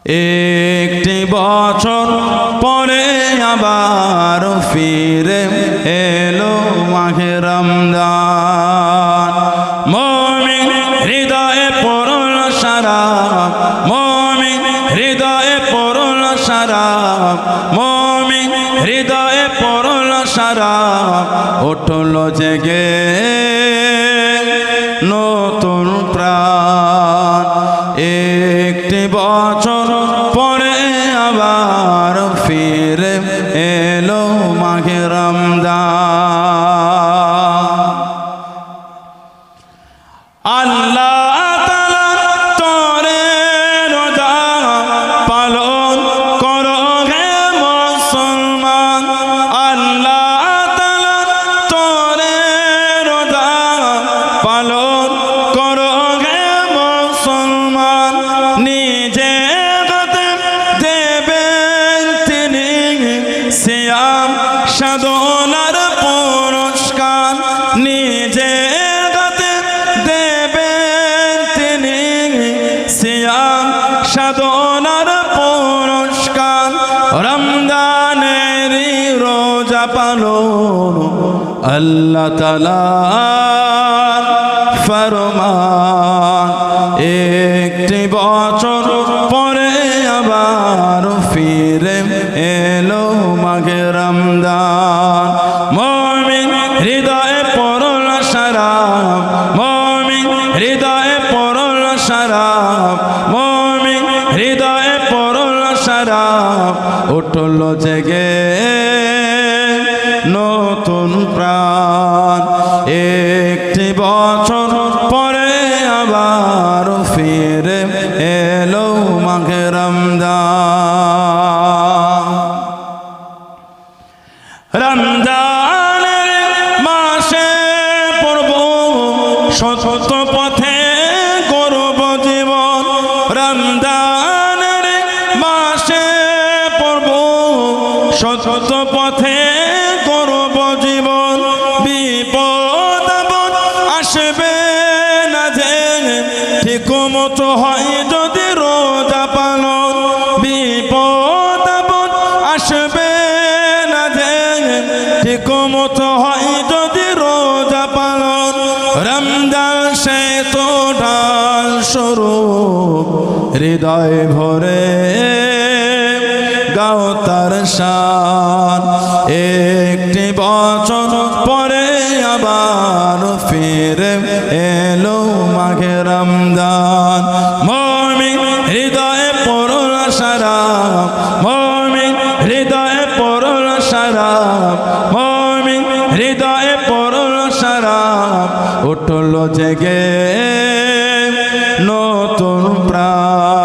একটি বছর পরে আবার ফিরে এলো মাহে রমজান। মুমিন হৃদয়ে পড়ল সারা, মুমিন হৃদয়ে পড়ল সারা, মুমিন হৃদয়ে পড়ল সারা, উঠল জেগে নতুন প্রাণ। একটি বছর পরে আবার ফিরে এলো মাহে রমজান। আল্লাহ তাআলা তোরে রোজা পালন করো হে মুসলমান। আল্লাহ তাআলা তোরে রোজা পালন করো হে মুসলমান। নিজে হাতে দেবেন তিনি সিয়াম সাধনার পুরস্কার। নিজে হাতে দেবেন তিনি সিয়াম সাধনার পুরস্কার। রমজানের রোজা পালন আল্লাহ তাআলার ফরমান। একটি বছর পরে আবার ফিরে এলো মাহে রমজান। মুমিন হৃদয়ে পড়ল সারা, মুমিন হৃদয়ে পড়ল সারা, মুমিন হৃদয়ে পড়ল সারা, উঠল জেগে নতুন প্রাণ। একটি বছর পরে আবার ফিরে এলো মাহে রমজান। রমজানের মাসে পড়ব সত্য পথে করব জীবন। রমজানের মাসে পড়ব সত্য পথে করব জীবন। বিপদ আপদ আসবে না যে ঠিক মতো হয় যদি রোজা পালন। বিপদ আপদ আসবে না যে ঠিক মতো হয় যদি রোজা পালন। রমজান সে তো ঢাল স্বরূপ, হৃদয় ভরে গাও তার শান। একটি বছর পরে আবার ফিরে এলো মাহে রমজান। মুমিন হৃদয়ে পড়ল সারা, মুমিন হৃদয়ে পড়ল সারা, মুমিন হৃদয়ে পড়ল সারা, উঠল জেগে নতুন প্রাণ।